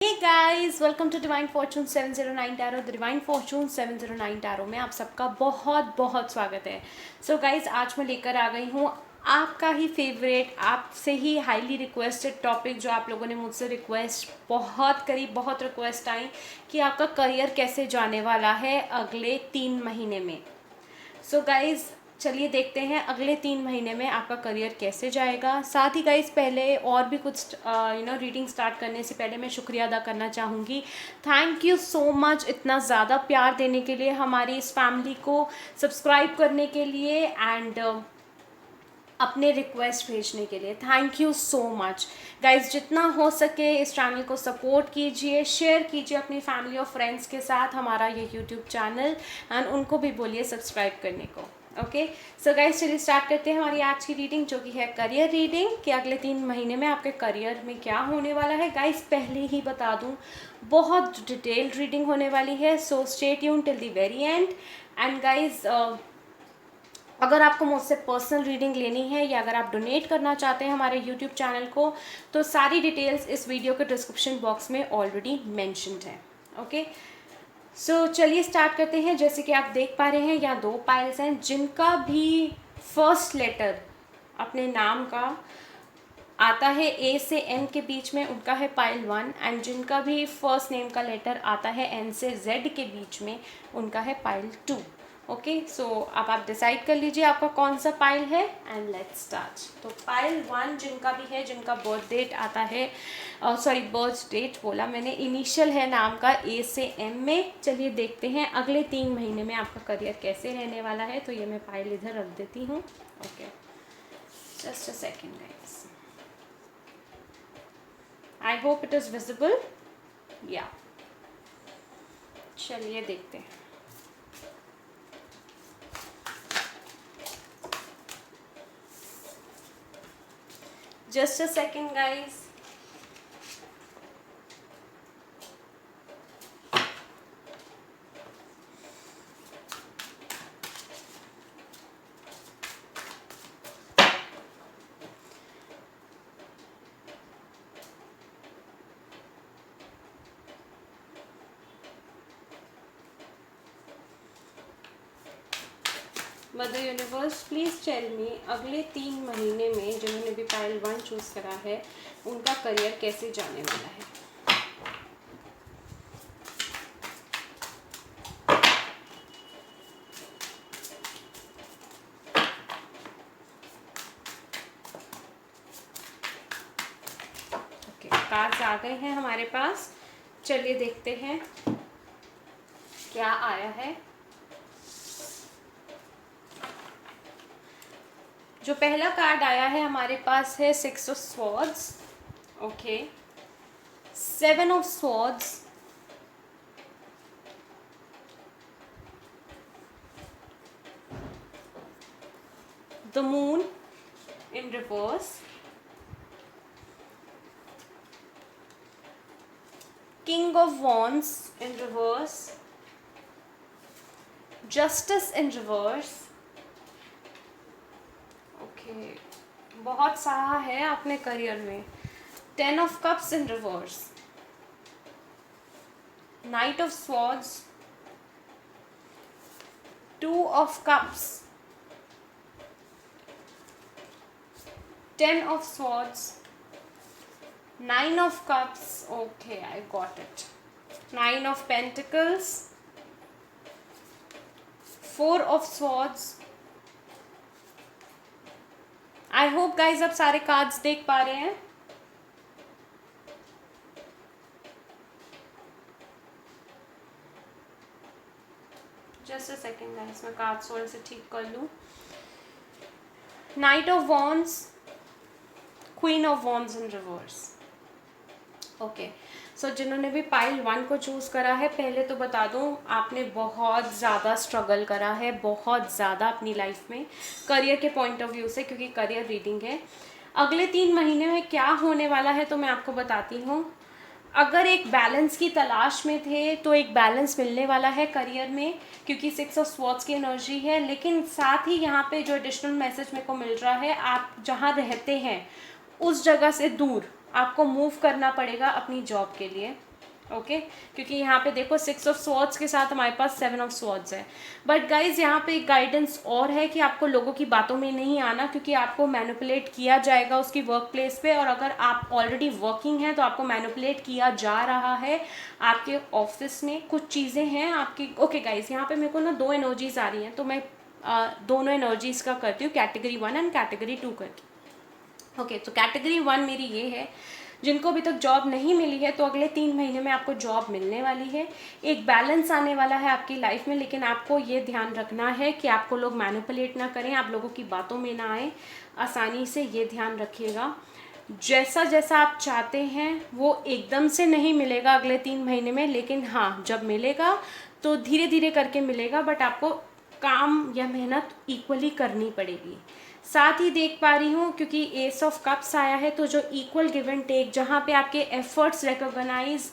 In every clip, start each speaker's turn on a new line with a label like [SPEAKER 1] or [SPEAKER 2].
[SPEAKER 1] Hey guys, welcome to Divine Fortune 709 Tarot. The Divine Fortune 709 Tarot में आप सबका बहुत बहुत स्वागत है. So guys, आज मैं लेकर आ गई हूँ आपका ही फेवरेट, आपसे ही हाईली रिक्वेस्टेड टॉपिक जो आप लोगों ने मुझसे रिक्वेस्ट बहुत करी, बहुत रिक्वेस्ट आई कि आपका करियर कैसे जाने वाला है अगले 3 महीने में. So guys, चलिए देखते हैं अगले 3 महीने में आपका करियर कैसे जाएगा. साथ ही गाइस पहले और भी कुछ रीडिंग स्टार्ट करने से पहले मैं शुक्रिया अदा करना चाहूँगी. थैंक यू सो मच इतना ज़्यादा प्यार देने के लिए, हमारी इस फैमिली को सब्सक्राइब करने के लिए एंड अपने रिक्वेस्ट भेजने के लिए. Thank you so much guys. जितना हो सके इस चैनल को सपोर्ट कीजिए, शेयर कीजिए अपनी फैमिली और फ्रेंड्स के साथ हमारा ये यूट्यूब चैनल, एंड उनको भी बोलिए सब्सक्राइब करने को. ओके सो गाइज, चलिए स्टार्ट करते हैं हमारी आज की रीडिंग जो कि है करियर रीडिंग कि अगले 3 महीने में आपके करियर में क्या होने वाला है. गाइज पहले ही बता दूं, बहुत डिटेल्ड रीडिंग होने वाली है, so stay tune till the very and. And guys अगर आपको मुझसे पर्सनल रीडिंग लेनी है या अगर आप डोनेट करना चाहते हैं हमारे यूट्यूब चैनल को, तो सारी डिटेल्स इस वीडियो के डिस्क्रिप्शन बॉक्स में ऑलरेडी मेंशन्ड है. ओके सो चलिए स्टार्ट करते हैं. जैसे कि आप देख पा रहे हैं यहाँ 2 पाइल्स हैं जिनका भी फर्स्ट लेटर अपने नाम का आता है ए से एन के बीच में, उनका है पाइल 1. एंड जिनका भी फर्स्ट नेम का लेटर आता है एन से जेड के बीच में, उनका है पाइल 2. ओके सो अब आप डिसाइड कर लीजिए आपका कौन सा पाइल है एंड लेट्स स्टार्ट. तो पाइल 1 जिनका भी है, जिनका बर्थ डेट आता है, बर्थ डेट बोला मैंने, इनिशियल है नाम का ए से एम में. चलिए देखते हैं अगले 3 महीने में आपका करियर कैसे रहने वाला है. तो ये मैं पाइल इधर रख देती हूँ. Okay just a second guys. I hope it is visible. या चलिए देखते हैं. Just a second guys. Mother universe please tell me अगले 3 महीने में जिन्होंने भी पाइल 1 चूज़ करा है उनका करियर कैसे जाने वाला है. ओके कार्ड्स आ गए हैं हमारे पास. चलिए देखते हैं क्या आया है. जो पहला कार्ड आया है हमारे पास है 6 of swords. Okay 7 of swords, the moon in reverse, king of wands in reverse, justice in reverse. बहुत सहा है अपने करियर में. 10 of cups in reverse, night of swords, 2 of cups, 10 of swords, 9 of cups. Okay I got it. 9 of pentacles, 4 of swords. I hope guys आप सारे cards देख पा रहे हैं. जस्ट अ सेकेंड गाइज, मैं कार्ड्स थोड़े से ठीक कर लूँ. Night of wands, queen of wands in reverse. Okay so जिन्होंने भी पाइल 1 को चूज़ करा है, पहले तो बता दूं आपने बहुत ज़्यादा स्ट्रगल करा है, बहुत ज़्यादा अपनी लाइफ में करियर के पॉइंट ऑफ व्यू से, क्योंकि करियर रीडिंग है. अगले 3 महीने में क्या होने वाला है तो मैं आपको बताती हूँ. अगर एक बैलेंस की तलाश में थे तो एक बैलेंस मिलने वाला है करियर में, क्योंकि 6 ऑफ स्वॉर्ड्स की एनर्जी है. लेकिन साथ ही यहाँ पे जो एडिशनल मैसेज मेरे को मिल रहा है, आप जहाँ रहते हैं उस जगह से दूर आपको मूव करना पड़ेगा अपनी जॉब के लिए. ओके क्योंकि यहाँ पे देखो 6 ऑफ स्वॉर्ड्स के साथ हमारे पास 7 ऑफ स्वॉर्ड्स है। बट गाइज यहाँ पे एक गाइडेंस और है कि आपको लोगों की बातों में नहीं आना, क्योंकि आपको मैनिपुलेट किया जाएगा उसकी वर्क प्लेस पे, और अगर आप ऑलरेडी वर्किंग हैं तो आपको मैनिपुलेट किया जा रहा है आपके ऑफिस में। कुछ चीज़ें हैं आपकी। ओके गाइज, यहाँ पे मेरे को ना 2 एनर्जीज आ रही हैं, तो मैं दोनों एनर्जीज का करती हूँ, कैटेगरी 1 एंड कैटेगरी 2 करके। ओके, तो कैटेगरी 1 मेरी ये है, जिनको अभी तक जॉब नहीं मिली है तो अगले 3 महीने में आपको जॉब मिलने वाली है। एक बैलेंस आने वाला है आपकी लाइफ में, लेकिन आपको ये ध्यान रखना है कि आपको लोग मैनिपुलेट ना करें, आप लोगों की बातों में ना आए आसानी से, ये ध्यान रखिएगा। जैसा जैसा आप चाहते हैं वो एकदम से नहीं मिलेगा अगले 3 महीने में, लेकिन हाँ जब मिलेगा तो धीरे धीरे करके मिलेगा, बट आपको काम या मेहनत इक्वली करनी पड़ेगी। साथ ही देख पा रही हूँ क्योंकि एस ऑफ कप्स आया है, तो जो इक्वल गिव एंड टेक, जहाँ पे आपके एफर्ट्स रिकॉग्नाइज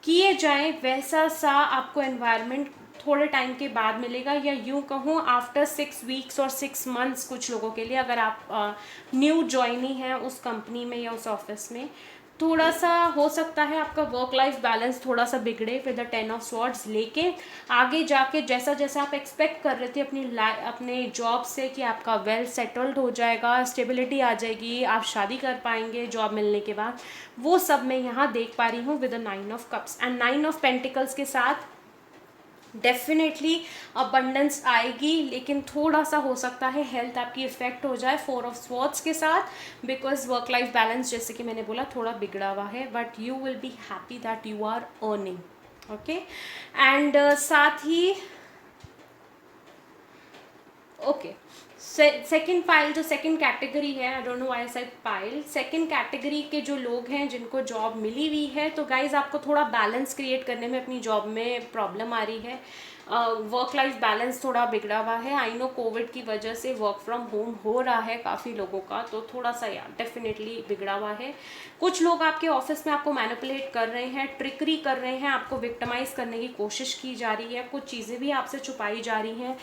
[SPEAKER 1] किए जाएं, वैसा सा आपको एनवायरनमेंट थोड़े टाइम के बाद मिलेगा, या यूँ कहूँ आफ्टर 6 वीक्स और 6 मंथ्स कुछ लोगों के लिए, अगर आप न्यू ज्वाइनी हैं उस कंपनी में या उस ऑफिस में। थोड़ा सा हो सकता है आपका वर्क लाइफ बैलेंस थोड़ा सा बिगड़े विद द 10 ऑफ स्वॉर्ड्स, लेकिन आगे जाके जैसा जैसा आप एक्सपेक्ट कर रहे थे अपने जॉब से कि आपका वेल सेटल्ड हो जाएगा, स्टेबिलिटी आ जाएगी, आप शादी कर पाएंगे जॉब मिलने के बाद, वो सब मैं यहाँ देख पा रही हूँ with the 9 of cups and 9 of pentacles के साथ। डेफिनेटली अबंडेंस आएगी, लेकिन थोड़ा सा हो सकता है हेल्थ आपकी इफेक्ट हो जाए 4 ऑफ स्वॉर्ड्स के साथ, बिकॉज वर्क लाइफ बैलेंस जैसे कि मैंने बोला थोड़ा बिगड़ा हुआ है, but you will be happy that you are earning. Okay, and साथ ही ओके सेकेंड पाइल, जो सेकेंड कैटेगरी है, I don't know why I said pile, second category के जो लोग हैं जिनको जॉब मिली हुई है, तो गाइज आपको थोड़ा बैलेंस क्रिएट करने में अपनी जॉब में प्रॉब्लम आ रही है। वर्क लाइफ बैलेंस थोड़ा बिगड़ा हुआ है। आई नो कोविड की वजह से वर्क फ्रॉम होम हो रहा है काफ़ी लोगों का, तो थोड़ा सा यार डेफिनेटली बिगड़ा हुआ है। कुछ लोग आपके ऑफिस में आपको मैनिपुलेट कर रहे हैं, ट्रिकरी कर रहे हैं, आपको विक्टिमाइज करने की कोशिश की जा रही है, कुछ चीज़ें भी आपसे छुपाई जा रही हैं।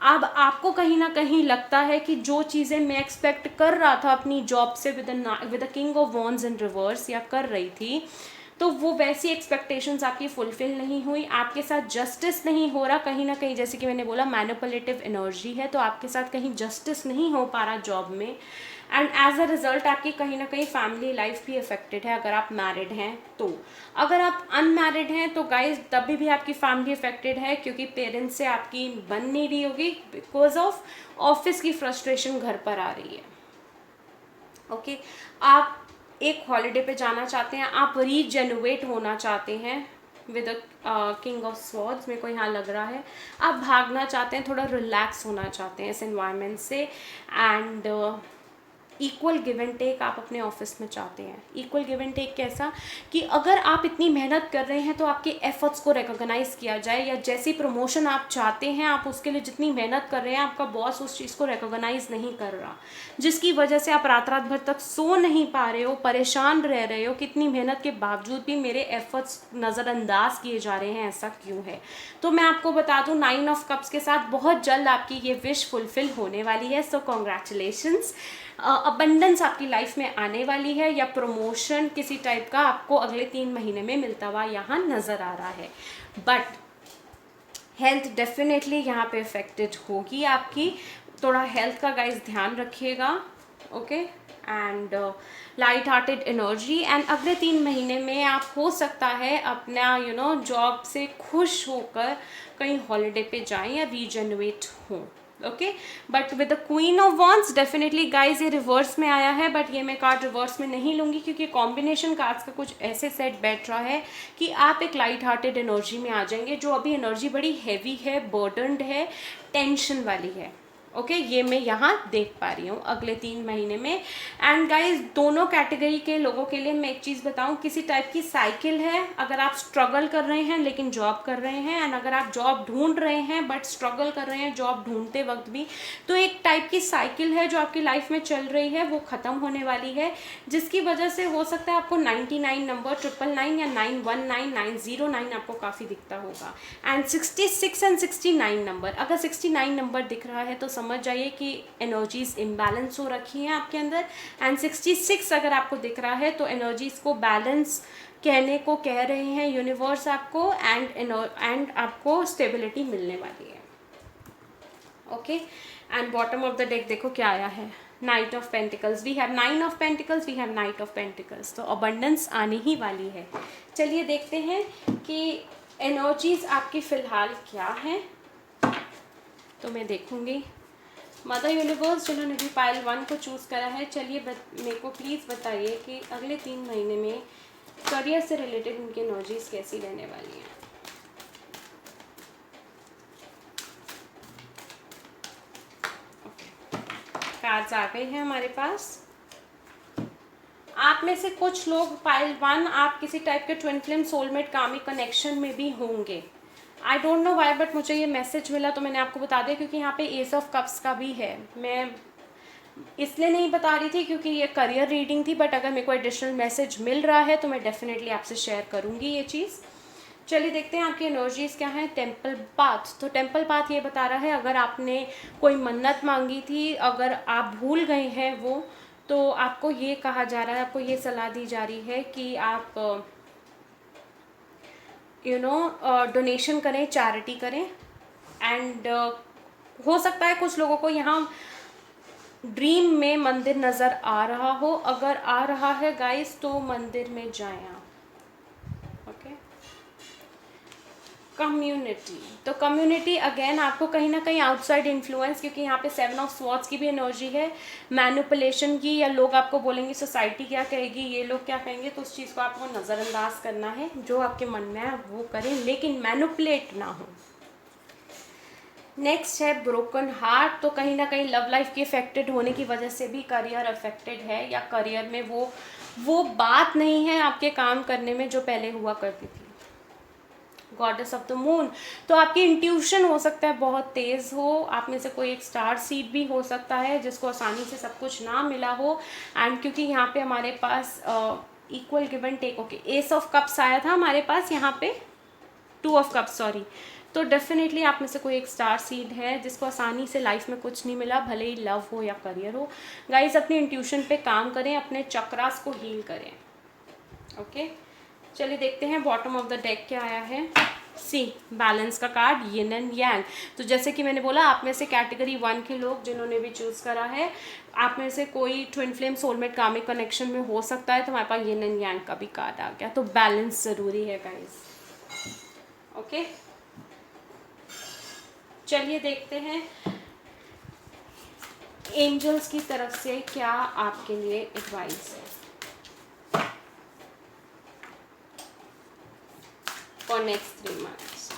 [SPEAKER 1] अब आपको कहीं ना कहीं लगता है कि जो चीज़ें मैं एक्सपेक्ट कर रहा था अपनी जॉब से with the king of wands in reverse, या कर रही थी, तो वो वैसी एक्सपेक्टेशंस आपकी फुलफिल नहीं हुई, आपके साथ जस्टिस नहीं हो रहा कहीं ना कहीं। जैसे कि मैंने बोला मैनिपुलेटिव एनर्जी है, तो आपके साथ कहीं जस्टिस नहीं हो पा रहा जॉब में, एंड एज अ रिजल्ट आपकी कहीं ना कहीं फैमिली लाइफ भी अफेक्टेड है अगर आप मैरिड हैं तो। अगर आप अनमैरिड हैं तो गाइज तभी भी आपकी फैमिली अफेक्टेड है, क्योंकि पेरेंट्स से आपकी बन नहीं रही होगी बिकॉज ऑफ ऑफिस की फ्रस्ट्रेशन घर पर आ रही है। ओके, आप एक हॉलीडे पे जाना चाहते हैं, आप रीजेनुएट होना चाहते हैं विद किंग ऑफ स्वॉर्ड्स, मेरे को यहाँ लग रहा है आप भागना चाहते हैं, थोड़ा रिलैक्स होना चाहते हैं इस एनवायरनमेंट से, and equal give and take आप अपने ऑफिस में चाहते हैं। इक्वल गिव एंड टेक कैसा कि अगर आप इतनी मेहनत कर रहे हैं तो आपके एफर्ट्स को रिकॉग्नाइज किया जाए, या जैसी प्रमोशन आप चाहते हैं आप उसके लिए जितनी मेहनत कर रहे हैं आपका बॉस उस चीज़ को रिकॉग्नाइज नहीं कर रहा, जिसकी वजह से आप रात रात भर तक सो नहीं पा रहे हो, परेशान रह रहे हो, कितनी मेहनत के बावजूद भी मेरे एफर्ट्स नज़रअंदाज किए जा रहे हैं, ऐसा क्यों है। तो मैं आपको बता दूं 9 ऑफ कप्स के साथ बहुत जल्द आपकी ये विश फुलफिल होने वाली है, सो कॉन्ग्रेचुलेशंस। अबंडेंस आपकी लाइफ में आने वाली है, या प्रमोशन किसी टाइप का आपको अगले 3 महीने में मिलता हुआ यहाँ नज़र आ रहा है। बट हेल्थ डेफिनेटली यहाँ पे अफेक्टेड होगी आपकी, थोड़ा हेल्थ का गाइस ध्यान रखिएगा। Okay, and light hearted energy, and अगले 3 महीने में आप हो सकता है अपना जॉब से खुश होकर कहीं हॉलीडे पे जाएं या रीजेनुएट हों। Okay, but with the queen of wands definitely guys ये रिवर्स में आया है, बट ये मैं कार्ड रिवर्स में नहीं लूँगी क्योंकि कॉम्बिनेशन कार्ड्स का कुछ ऐसे सेट बैठ रहा है कि आप एक लाइट हार्टेड एनर्जी में आ जाएंगे, जो अभी एनर्जी बड़ी हैवी है, बर्डनड है, टेंशन वाली है। ओके, ये मैं यहाँ देख पा रही हूँ अगले 3 महीने में। एंड गाइज दोनों कैटेगरी के लोगों के लिए मैं एक चीज़ बताऊँ, किसी टाइप की साइकिल है, अगर आप स्ट्रगल कर रहे हैं लेकिन जॉब कर रहे हैं, एंड अगर आप जॉब ढूंढ रहे हैं बट स्ट्रगल कर रहे हैं जॉब ढूंढते वक्त भी, तो एक टाइप की साइकिल है जो आपकी लाइफ में चल रही है, वो ख़त्म होने वाली है, जिसकी वजह से हो सकता है आपको 99 नंबर 999 या 919 909 आपको काफ़ी दिखता होगा, एंड 66 एंड 69 नंबर, अगर 69 नंबर दिख रहा है तो समझ जाइए कि एनर्जीज इम्बैलेंस हो रखी हैं आपके अंदर, एंड 66 अगर आपको दिख रहा है तो एनर्जीज को बैलेंस कहने को कह रहे हैं यूनिवर्स आपको, एंड आपको स्टेबिलिटी मिलने वाली है। Okay, and bottom of the deck देखो क्या आया है, knight of pentacles. We have 9 of pentacles, we have knight of pentacles, तो अबंडेंस आने ही वाली है। चलिए देखते हैं कि एनर्जीज आपकी फ़िलहाल क्या हैं। तो मैं देखूँगी मदर यूनिवर्स जिन्होंने भी पाइल 1 को चूज़ करा है, चलिए मेरे को प्लीज़ बताइए कि अगले 3 महीने में करियर से रिलेटेड उनकी एनर्जीज कैसी रहने वाली हैं। कार्ड्स आ गए हैं हमारे पास। आप में से कुछ लोग पाइल 1 आप किसी टाइप के twin flame soulmate comic connection में भी होंगे। आई डोंट नो वाई, बट मुझे ये मैसेज मिला तो मैंने आपको बता दिया, क्योंकि यहाँ पे एस ऑफ कप्स का भी है। मैं इसलिए नहीं बता रही थी क्योंकि ये करियर रीडिंग थी, बट अगर मेरे को एडिशनल मैसेज मिल रहा है तो मैं डेफिनेटली आपसे शेयर करूँगी ये चीज़। चलिए देखते हैं आपकी एनर्जीज क्या है। टेम्पल पाथ, तो टेम्पल पाथ ये बता रहा है अगर आपने कोई मन्नत मांगी थी, अगर आप भूल गए हैं वो, तो आपको ये कहा जा रहा है, आपको ये सलाह दी जा रही है कि आप डोनेशन करें, चैरिटी करें। एंड हो सकता है कुछ लोगों को यहाँ ड्रीम में मंदिर नज़र आ रहा हो, अगर आ रहा है गाइस तो मंदिर में जाएं आप। ओके, कम्युनिटी, तो कम्युनिटी अगेन आपको कहीं ना कहीं आउटसाइड इन्फ्लुएंस, क्योंकि यहाँ पे 7 ऑफ स्वॉर्ड्स की भी एनर्जी है, मैनिपुलेशन की, या लोग आपको बोलेंगे सोसाइटी क्या कहेगी, ये लोग क्या कहेंगे, तो उस चीज़ को आपको नज़रअंदाज करना है। जो आपके मन में है वो करें, लेकिन मैनिपुलेट ना हो। नेक्स्ट है ब्रोकन हार्ट, तो कहीं ना कहीं लव लाइफ की अफेक्टेड होने की वजह से भी करियर अफेक्टेड है, या करियर में वो बात नहीं है आपके काम करने में जो पहले हुआ करती थी। गॉडेस ऑफ द मून, तो आपकी इंट्यूशन हो सकता है बहुत तेज़ हो, आप में से कोई एक स्टार सीड भी हो सकता है जिसको आसानी से सब कुछ ना मिला हो। एंड क्योंकि यहाँ पे हमारे पास equal give and take, okay, ace of cups आया था हमारे पास, यहाँ पे 2 ऑफ कप्स, सॉरी, तो डेफिनेटली आप में से कोई एक स्टार सीड है जिसको आसानी से लाइफ में कुछ नहीं मिला, भले ही लव हो या करियर हो। गाइज अपनी इंट्यूशन पे काम करें, अपने चक्रास को हील करें। ओके, चलिए देखते हैं बॉटम ऑफ द डेक क्या आया है। सी बैलेंस का कार्ड, यिन एंड यांग। तो जैसे कि मैंने बोला, आप में से कैटेगरी 1 के लोग जिन्होंने भी चूज़ करा है, आप में से कोई twin flame soulmate comic connection में हो सकता है, तो हमारे पास यिन एंड यांग का भी कार्ड आ गया। तो बैलेंस ज़रूरी है गाइज। ओके, चलिए देखते हैं एंजल्स की तरफ से क्या आपके लिए एडवाइस है for next 3 months.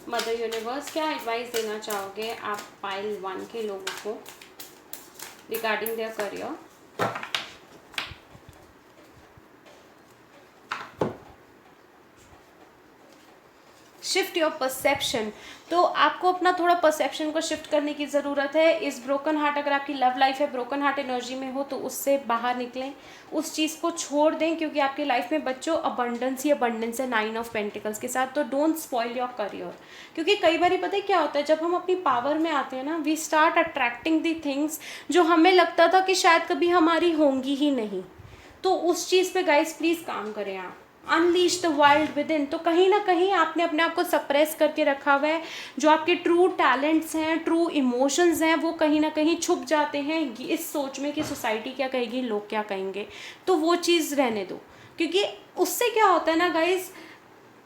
[SPEAKER 1] Mother universe क्या एडवाइस देना चाहोगे आप पाइल 1 के लोगों को regarding their career. Shift your perception, तो आपको अपना थोड़ा परसेप्शन को शिफ्ट करने की ज़रूरत है। इस ब्रोकन हार्ट, अगर आपकी लव लाइफ है ब्रोकन हार्ट एनर्जी में हो, तो उससे बाहर निकलें, उस चीज़ को छोड़ दें, क्योंकि आपकी लाइफ में बच्चों अबंडेंस ही अबंडेंस है 9 ऑफ पेंटिकल्स के साथ। तो डोंट स्पॉइल योर करियर, क्योंकि कई बार पता है क्या होता है, जब हम अपनी पावर में आते हैं ना, we start attracting the things जो हमें लगता था कि शायद कभी हमारी होंगी ही नहीं। तो उस चीज़ पे गाइस प्लीज़ काम करें आप। Unleash the wild with in, तो कहीं ना कहीं आपने अपने आप को सप्रेस करके रखा हुआ है। जो आपके ट्रू टैलेंट्स हैं, ट्रू इमोशंस हैं, वो कहीं ना कहीं छुप जाते हैं इस सोच में कि सोसाइटी क्या कहेगी, लोग क्या कहेंगे। तो वो चीज़ रहने दो, क्योंकि उससे क्या होता है ना गाइस,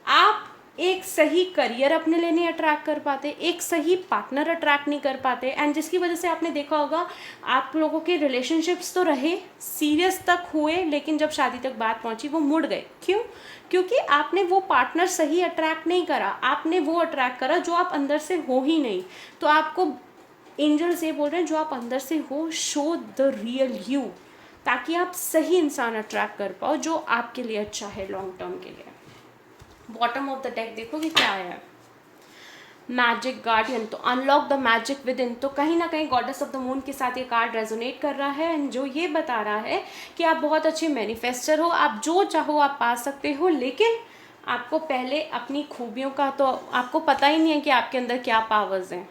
[SPEAKER 1] आप एक सही करियर अपने लिए नहीं अट्रैक्ट कर पाते, एक सही पार्टनर अट्रैक्ट नहीं कर पाते, एंड जिसकी वजह से आपने देखा होगा आप लोगों के रिलेशनशिप्स तो रहे, सीरियस तक हुए, लेकिन जब शादी तक बात पहुंची वो मुड़ गए। क्यों? क्योंकि आपने वो पार्टनर सही अट्रैक्ट नहीं करा, आपने वो अट्रैक्ट करा जो आप अंदर से हो ही नहीं। तो आपको एंजल्स ये बोल रहे हैं, जो आप अंदर से हो, शो द रियल यू, ताकि आप सही इंसान अट्रैक्ट कर पाओ जो आपके लिए अच्छा है लॉन्ग टर्म के लिए। बॉटम ऑफ द डेक देखो कि क्या है, मैजिक गार्डियन, तो unlock the magic with in. तो कहीं ना कहीं गॉडेस ऑफ द मून के साथ ये कार्ड रेजोनेट कर रहा है, जो ये बता रहा है कि आप बहुत अच्छे मैनिफेस्टर हो, आप जो चाहो आप पा सकते हो, लेकिन आपको पहले अपनी खूबियों का, तो आपको पता ही नहीं है कि आपके अंदर क्या पावर्स हैं।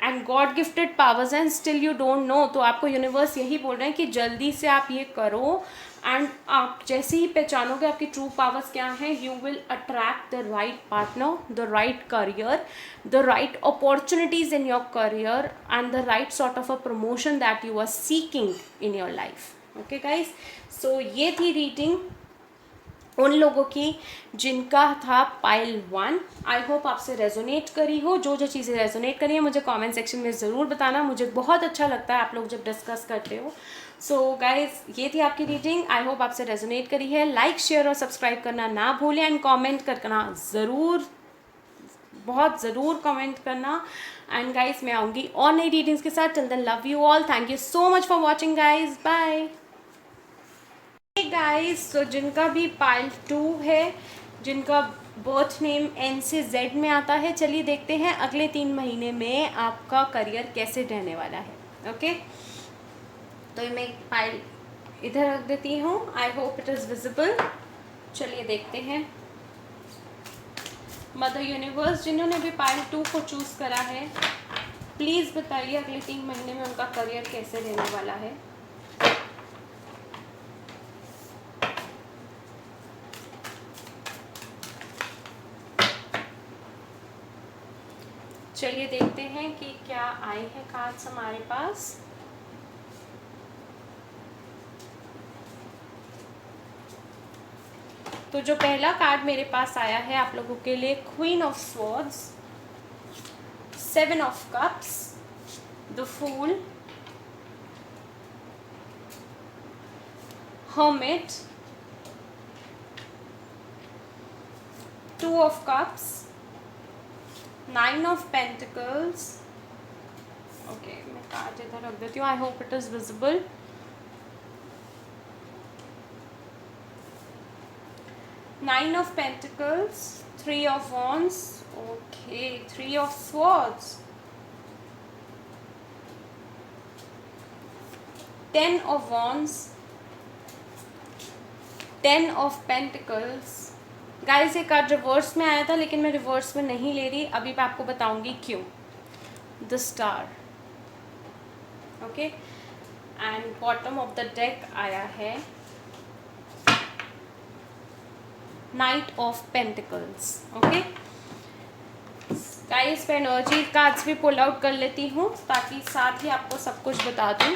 [SPEAKER 1] And God gifted powers and still you don't know, तो आपको यूनिवर्स यही बोल रहे हैं कि जल्दी से आप ये करो, एंड आप जैसे ही पहचानोगे आपकी ट्रू पावर्स क्या हैं, you will attract the right partner, the right career, the right opportunities in your career and the right sort of a promotion that you are seeking in your life. Okay guys, so ये थी reading उन लोगों की जिनका था pile 1। I hope आपसे resonate करी हो। जो जो चीज़ें रेजोनेट करी है मुझे कमेंट सेक्शन में ज़रूर बताना, मुझे बहुत अच्छा लगता है आप लोग जब डिस्कस करते हो। सो गाइज, ये थी आपकी रीडिंग, आई होप आपसे रेजोनेट करी है। लाइक शेयर और सब्सक्राइब करना ना भूलें एंड कॉमेंट करना ज़रूर, बहुत ज़रूर कमेंट करना। एंड गाइज, मैं आऊँगी और नई रीडिंग्स के साथ। Till then love you all, thank you so much for watching guys, bye guys. तो जिनका भी पाइल 2 है, जिनका बर्थ नेम एन से जेड में आता है, चलिए देखते हैं अगले 3 महीने में आपका करियर कैसे रहने वाला है। ओके, तो मैं पाइल इधर रख देती हूँ, I hope it is visible. चलिए देखते हैं। मदर यूनिवर्स, जिन्होंने भी पाइल 2 को चूज़ करा है, प्लीज़ बताइए अगले 3 महीने में उनका करियर कैसे रहने वाला है। चलिए देखते हैं कि क्या आए हैं कार्ड्स हमारे पास। तो जो पहला कार्ड मेरे पास आया है आप लोगों के लिए, queen of swords, 7 of cups, the fool, hermit, 2 of cups, 9 of pentacles. Okay, मैं कार्ड इधर रख देती हूँ, I hope it is visible. 9 of pentacles, 3 of wands, okay, 3 of swords, 10 of wands, 10 of pentacles. Guys, ये card reverse में आया था लेकिन मैं रिवर्स में नहीं ले रही, अभी मैं आपको बताऊंगी क्यों। The star, okay, and bottom of the deck आया है knight of pentacles. Okay guys, मैं एनर्जी कार्ड्स भी पुल आउट कर लेती हूँ ताकि साथ ही आपको सब कुछ बता दूँ।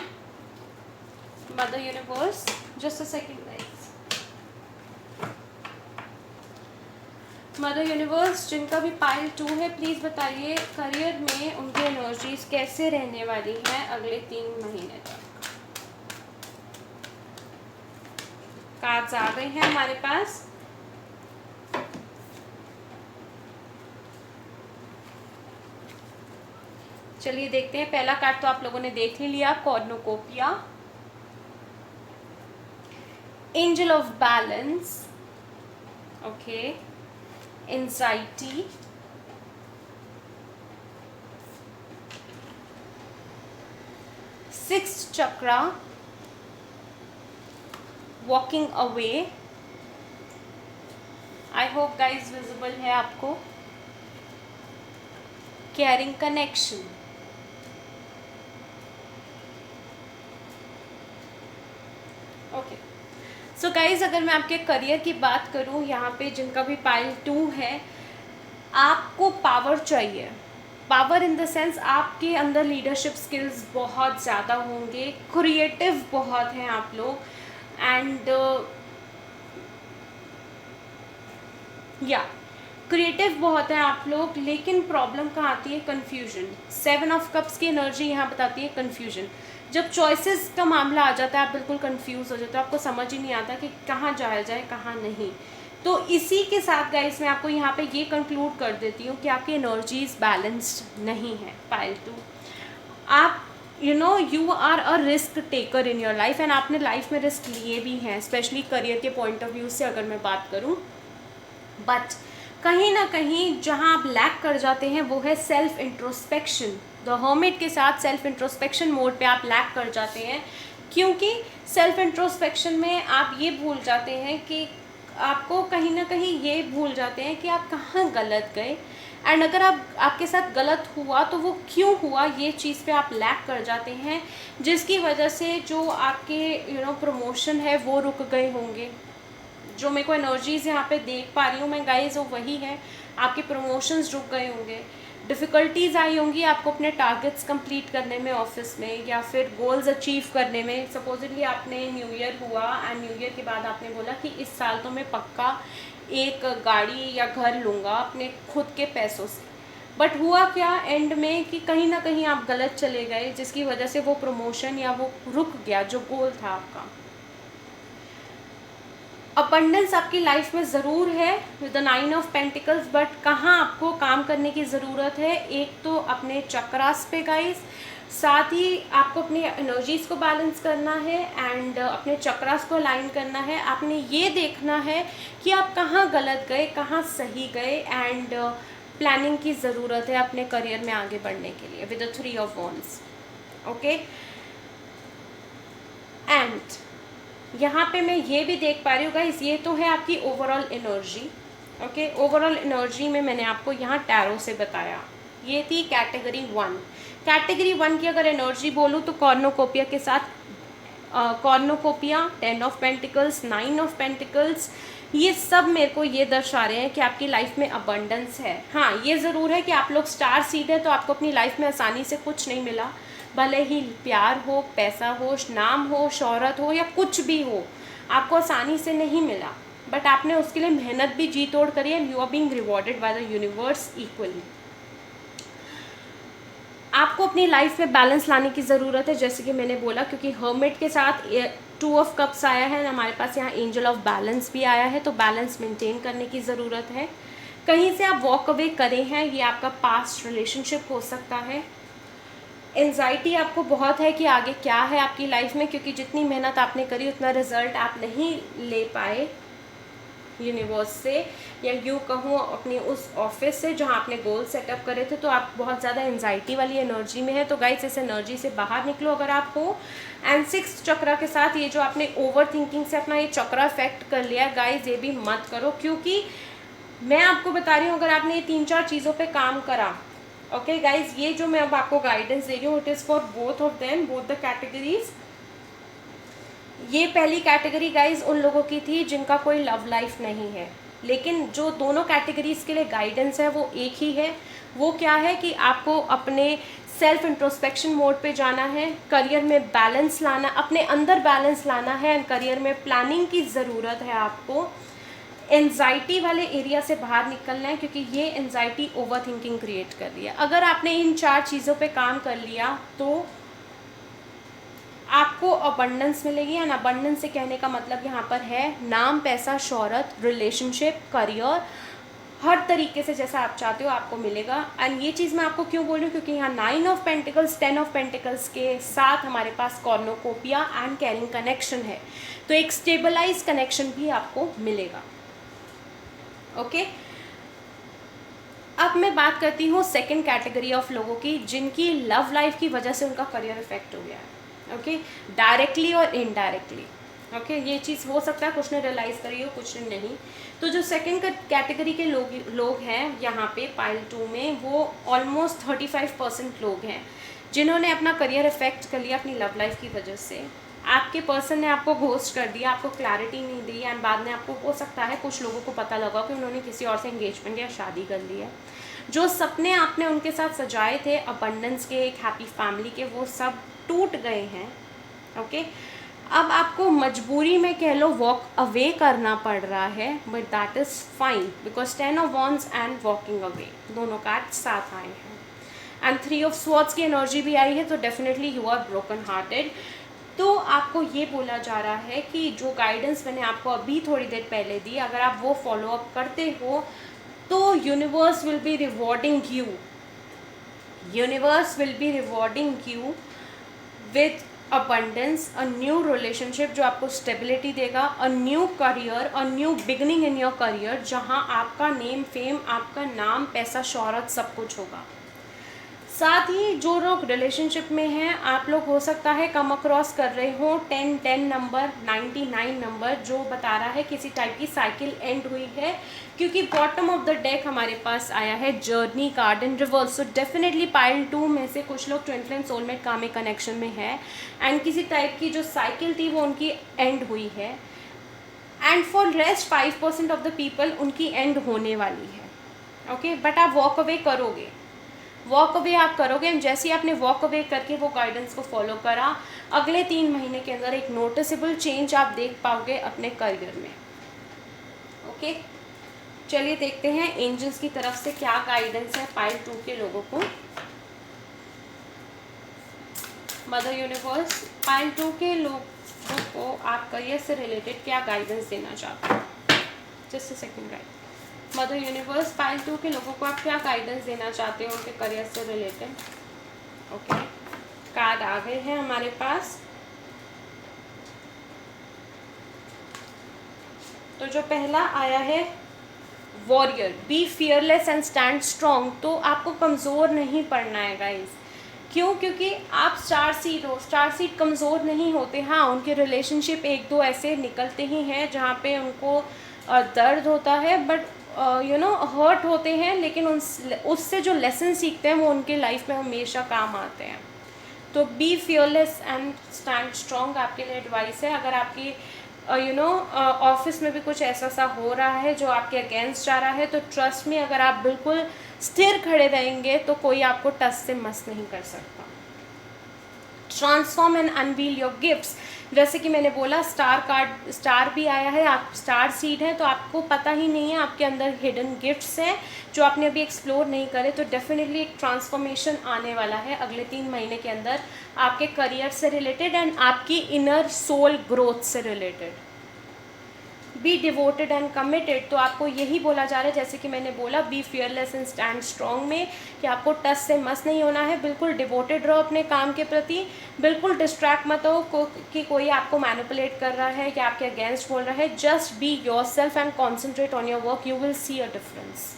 [SPEAKER 1] Mother universe, just a second guys. Mother universe, जिनका भी पाइल 2 है, प्लीज़ बताइए करियर में उनकी एनर्जीज कैसे रहने वाली हैं अगले 3 महीने तक। कार्ड्स आ गए हैं हमारे पास। चलिए देखते हैं। पहला कार्ड तो आप लोगों ने देख ही लिया, cornucopia, angel of balance, okay, anxiety, sixth chakra, walking away. I hope guys visible है आपको। Caring connection, okay. So guys, अगर मैं आपके करियर की बात करूं, यहाँ पे जिनका भी पाइल 2 है, आपको पावर चाहिए। पावर इन द सेंस आपके अंदर लीडरशिप स्किल्स बहुत ज़्यादा होंगे, क्रिएटिव बहुत हैं आप लोग, एंड या क्रिएटिव बहुत हैं आप लोग। लेकिन प्रॉब्लम कहाँ आती है? कन्फ्यूजन। 7 ऑफ कप्स की एनर्जी यहाँ बताती है कन्फ्यूजन। जब चॉइसेस का मामला आ जाता है आप बिल्कुल कंफ्यूज हो जाते हो, आपको समझ ही नहीं आता कि कहाँ जाया जाए कहाँ नहीं। तो इसी के साथ गाइस मैं आपको यहाँ पे ये कंक्लूड कर देती हूँ कि आपकी एनर्जीज बैलेंस्ड नहीं है। पाइल 2, आप you are a risk taker in your life, and आपने लाइफ में रिस्क लिए भी हैं, स्पेशली करियर के पॉइंट ऑफ व्यू से अगर मैं बात करूँ। बट कहीं ना कहीं जहाँ आप लैक कर जाते हैं वो है सेल्फ इंट्रोस्पेक्शन। द हर्मिट के साथ सेल्फ इंट्रोस्पेक्शन मोड पे आप लैक कर जाते हैं, क्योंकि सेल्फ इंट्रोस्पेक्शन में आप ये भूल जाते हैं कि आपको कहीं ना कहीं ये भूल जाते हैं कि आप कहाँ गलत गए, एंड अगर आपके साथ गलत हुआ तो वो क्यों हुआ, ये चीज़ पे आप लैक कर जाते हैं, जिसकी वजह से जो आपके प्रमोशन है वो रुक गए होंगे। जो मेरे को एनर्जीज यहाँ पे देख पा रही हूँ मैं गाइज, वो वही है, आपके प्रमोशंस रुक गए होंगे, डिफ़िकल्टीज़ आई होंगी आपको अपने टारगेट्स कंप्लीट करने में ऑफिस में, या फिर गोल्स अचीव करने में। सपोजिटली आपने न्यू ईयर हुआ एंड न्यू ईयर के बाद आपने बोला कि इस साल तो मैं पक्का एक गाड़ी या घर लूँगा अपने खुद के पैसों से, बट हुआ क्या एंड में कि कहीं ना कहीं आप गलत चले गए, जिसकी वजह से वो प्रमोशन या वो रुक गया जो गोल था आपका। अबंडेंस आपकी लाइफ में ज़रूर है with the 9 of pentacles, but कहाँ आपको काम करने की ज़रूरत है, एक तो अपने चक्रास पे गाइस, साथ ही आपको अपनी एनर्जीज़ को बैलेंस करना है एंड अपने चक्रास को अलाइन करना है। आपने ये देखना है कि आप कहाँ गलत गए, कहाँ सही गए, एंड प्लानिंग की ज़रूरत है अपने करियर में आगे बढ़ने के लिए with the 3 of wands. Okay, and यहाँ पे मैं ये भी देख पा रही हूँ गाइस, ये तो है आपकी overall energy. Okay, overall energy में मैंने आपको यहाँ टैरो से बताया, ये थी कैटेगरी 1। कैटेगरी 1 की अगर एनर्जी बोलूँ तो कॉर्नोकोपिया के साथ कॉर्नोकोपिया, 10 ऑफ पेंटिकल्स, 9 ऑफ पेंटिकल्स, ये सब मेरे को ये दर्शा रहे हैं कि आपकी लाइफ में अबंडेंस है। हाँ, ये ज़रूर है कि आप लोग स्टार सीड है तो आपको अपनी लाइफ में आसानी से कुछ नहीं मिला, भले ही प्यार हो, पैसा हो, नाम हो, शोहरत हो, या कुछ भी हो, आपको आसानी से नहीं मिला, बट आपने उसके लिए मेहनत भी जी तोड़ करी and you are being rewarded by the universe equally. आपको अपनी लाइफ में बैलेंस लाने की ज़रूरत है, जैसे कि मैंने बोला, क्योंकि हर्मिट के साथ 2 ऑफ कप्स आया है, हमारे पास यहाँ एंजल ऑफ बैलेंस भी आया है, तो बैलेंस मेंटेन करने की ज़रूरत है। कहीं से आप वॉक अवे करे हैं, ये आपका पास्ट रिलेशनशिप हो सकता है। एंजाइटी आपको बहुत है कि आगे क्या है आपकी लाइफ में, क्योंकि जितनी मेहनत आपने करी उतना रिजल्ट आप नहीं ले पाए यूनिवर्स से, या यूँ कहूँ अपनी उस ऑफिस से जहाँ आपने गोल सेटअप करे थे, तो आप बहुत ज़्यादा एंजाइटी वाली एनर्जी में है। तो गाइस, इस एनर्जी से बाहर निकलो अगर आप हो। एंड 6 चक्रा के साथ ये जो आपने ओवर थिंकिंग से अपना ये चक्रा इफेक्ट कर लिया गाइस, ये भी मत करो, क्योंकि मैं आपको बता रही हूँ अगर आपने ये 3-4 चीज़ों पर काम करा, ओके गाइज, ये जो मैं अब आपको गाइडेंस दे रही हूँ, it is for both of them, both the categories. ये पहली कैटेगरी गाइज उन लोगों की थी जिनका कोई लव लाइफ नहीं है, लेकिन जो दोनों कैटेगरीज के लिए गाइडेंस है वो एक ही है। वो क्या है कि आपको अपने सेल्फ इंट्रोस्पेक्शन मोड पे जाना है, करियर में बैलेंस लाना, अपने अंदर बैलेंस लाना है, एंड करियर में प्लानिंग की ज़रूरत है आपको। एंजाइटी वाले एरिया से बाहर निकलना है, क्योंकि ये एंजाइटी ओवर थिंकिंग क्रिएट कर रही है। अगर आपने इन 4 चीज़ों पे काम कर लिया तो आपको अबंडेंस मिलेगी, एंड अबंडेंस से कहने का मतलब यहाँ पर है नाम, पैसा, शोहरत, रिलेशनशिप, करियर, हर तरीके से जैसा आप चाहते हो आपको मिलेगा। एंड ये चीज़ मैं आपको क्यों बोल रही हूँ, क्योंकि यहाँ 9 ऑफ पेंटिकल्स, 10 ऑफ पेंटिकल्स के साथ हमारे पास कॉर्नोकोपिया एंड कैरिंग कनेक्शन है, तो एक स्टेबलाइज कनेक्शन भी आपको मिलेगा। ओके, अब मैं बात करती हूँ सेकंड कैटेगरी ऑफ लोगों की, जिनकी लव लाइफ की वजह से उनका करियर इफेक्ट हो गया है। ओके, डायरेक्टली और इनडायरेक्टली। ओके, ये चीज़ हो सकता है कुछ ने रियलाइज़ करी हो, कुछ ने नहीं। तो जो सेकंड कैटेगरी के लोग हैं यहाँ पे पाइल 2 में, वो ऑलमोस्ट 35% लोग हैं जिन्होंने अपना करियर इफेक्ट कर लिया अपनी लव लाइफ की वजह से। आपके पर्सन ने आपको घोस्ट कर दिया, आपको क्लैरिटी नहीं दी, एंड बाद में आपको हो सकता है कुछ लोगों को पता लगा कि उन्होंने किसी और से एंगेजमेंट या शादी कर ली है। जो सपने आपने उनके साथ सजाए थे अबंडेंस के, एक हैप्पी फैमिली के, वो सब टूट गए हैं। ओके, अब आपको मजबूरी में कह लो वॉक अवे करना पड़ रहा है, but that is fine, because 10 of wands and walking away दोनों कार्ड साथ आए हैं, एंड 3 ऑफ स्वॉर्ड्स की एनर्जी भी आई है, तो definitely you are broken hearted. तो आपको ये बोला जा रहा है कि जो गाइडेंस मैंने आपको अभी थोड़ी देर पहले दी, अगर आप वो फॉलो अप करते हो तो universe will be rewarding you, universe will be rewarding you with abundance, a new relationship जो आपको स्टेबिलिटी देगा, a new career, a new beginning in your career, जहाँ आपका नेम, फेम, आपका नाम, पैसा, शोहरत सब कुछ होगा। साथ ही जो लोग रिलेशनशिप में हैं, आप लोग हो सकता है कम अक्रॉस कर रहे हो 10 नंबर, 99 नंबर, जो बता रहा है किसी टाइप की साइकिल एंड हुई है, क्योंकि बॉटम ऑफ द डेक हमारे पास आया है जर्नी कार्ड इन रिवर्स। सो डेफिनेटली पाइल 2 में से कुछ लोग twin flame soulmate comic connection में है एंड किसी टाइप की जो साइकिल थी वो उनकी एंड हुई है, and for rest 5% of the people उनकी एंड होने वाली है। ओके, बट आप वॉक अवे करोगे, वॉक अवे आप करोगे, एंड जैसे ही आपने वॉक अवे करके वो गाइडेंस को फॉलो करा, अगले 3 महीने के अंदर एक नोटिसेबल चेंज आप देख पाओगे अपने करियर में। ओके, चलिए देखते हैं एंजल्स की तरफ से क्या गाइडेंस है पाइल 2 के लोगों को। मदर यूनिवर्स, पाइल 2 के लोगों को आप करियर से रिलेटेड क्या गाइडेंस देना चाहते हो? Just a second guide. Mother universe, pile 2 के लोगों को आप क्या गाइडेंस देना चाहते हो उनके करियर से रिलेटेड? ओके, कार्ड आ गए हैं हमारे पास। तो जो पहला आया है warrior, be fearless and stand strong. तो आपको कमज़ोर नहीं पड़ना है गाइस। क्यों? क्योंकि आप स्टार सीड हो, स्टार सीड कमज़ोर नहीं होते। हाँ, उनके रिलेशनशिप 1-2 ऐसे निकलते ही हैं जहाँ पे उनको दर्द होता है, बट हर्ट होते हैं, लेकिन उससे जो लेसन सीखते हैं वो उनके लाइफ में हमेशा काम आते हैं। तो be fearless and stand strong आपके लिए एडवाइस है। अगर आपकी ऑफिस में भी कुछ ऐसा सा हो रहा है जो आपके अगेंस्ट जा रहा है, तो ट्रस्ट में अगर आप बिल्कुल स्थिर खड़े रहेंगे तो कोई आपको टस से मस नहीं कर सकता। Transform and unveil your gifts, जैसे कि मैंने बोला स्टार कार्ड, स्टार भी आया है, आप स्टार सीड है, तो आपको पता ही नहीं है आपके अंदर हिडन गिफ्ट्स हैं जो आपने अभी एक्सप्लोर नहीं करे। तो डेफिनेटली एक ट्रांसफॉर्मेशन आने वाला है अगले 3 महीने के अंदर आपके करियर से रिलेटेड एंड आपकी इनर सोल ग्रोथ से related. Be devoted and committed, तो आपको यही बोला जा रहा है, जैसे कि मैंने बोला be fearless and stand strong में, कि आपको टस से मस नहीं होना है। बिल्कुल डिवोटेड रहो अपने काम के प्रति, बिल्कुल डिस्ट्रैक्ट मत हो कि कोई आपको मैनिपुलेट कर रहा है या आपके अगेंस्ट बोल रहा है। Just be your self and concentrate on your work, you will see a difference.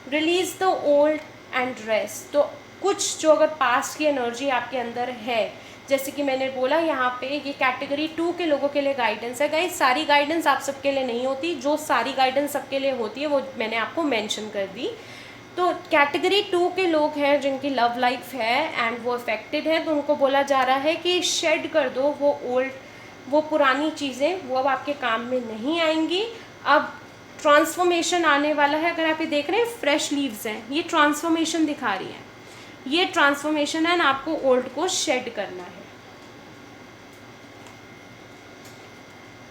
[SPEAKER 1] Release the old and rest, तो कुछ जो अगर पास्ट की एनर्जी आपके अंदर है, जैसे कि मैंने बोला यहाँ पे ये कैटेगरी 2 के लोगों के लिए गाइडेंस है। गाइस, सारी गाइडेंस आप सबके लिए नहीं होती, जो सारी गाइडेंस सबके लिए होती है वो मैंने आपको मेंशन कर दी। तो कैटेगरी 2 के लोग हैं जिनकी लव लाइफ है एंड वो अफेक्टेड है, तो उनको बोला जा रहा है कि शेड कर दो वो पुरानी चीज़ें, वो अब आपके काम में नहीं आएंगी। अब ट्रांसफॉर्मेशन आने वाला है। अगर आप ये देख रहे हैं फ्रेश लीव्स हैं, ये ट्रांसफॉर्मेशन दिखा रही है, ये ट्रांसफॉर्मेशन है, आपको ओल्ड को शेड करना है।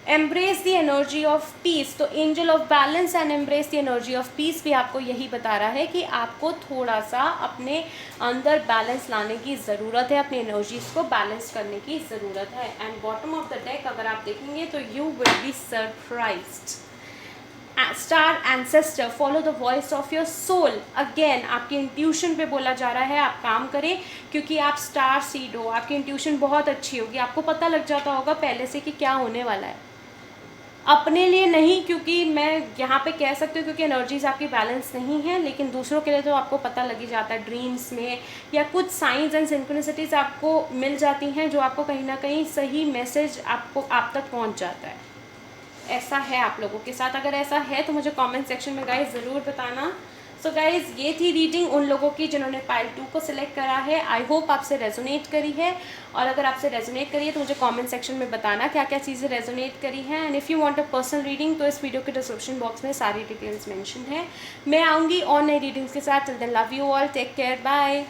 [SPEAKER 1] Embrace the energy of peace, तो angel of balance and embrace the energy of peace भी आपको यही बता रहा है कि आपको थोड़ा सा अपने अंदर बैलेंस लाने की ज़रूरत है, अपनी एनर्जीज को बैलेंस करने की ज़रूरत है। And bottom of the deck अगर आप देखेंगे तो you will be surprised. Star ancestor, follow the voice of your soul. Again आपकी इंट्यूशन पे बोला जा रहा है आप काम करें, क्योंकि आप स्टार सीड हो, आपकी इंट्यूशन बहुत अच्छी होगी, आपको पता लग जाता होगा पहले से कि क्या होने वाला है। अपने लिए नहीं, क्योंकि मैं यहाँ पे कह सकती हूँ क्योंकि एनर्जीज आपकी बैलेंस नहीं है, लेकिन दूसरों के लिए तो आपको पता लग ही जाता है ड्रीम्स में, या कुछ साइंस एंड सिंक्रोनिसिटीज आपको मिल जाती हैं जो आपको कहीं ना कहीं सही मैसेज आप तक पहुँच जाता है। ऐसा है आप लोगों के साथ? अगर ऐसा है तो मुझे कमेंट सेक्शन में गाइस ज़रूर बताना। सो गाइस, ये थी रीडिंग उन लोगों की जिन्होंने पाइल 2 को सिलेक्ट करा है। आई होप आपसे रेजोनेट करी है, और अगर आपसे रेजोनेट करी है तो मुझे कमेंट सेक्शन में बताना क्या क्या चीज़ें रेजोनेट करी हैं। And if you want a personal reading तो इस वीडियो के डिस्क्रिप्शन बॉक्स में सारी डिटेल्स मेंशन है। मैं आऊँगी और नई रीडिंग्स के साथ। Till then love you all, take care, bye.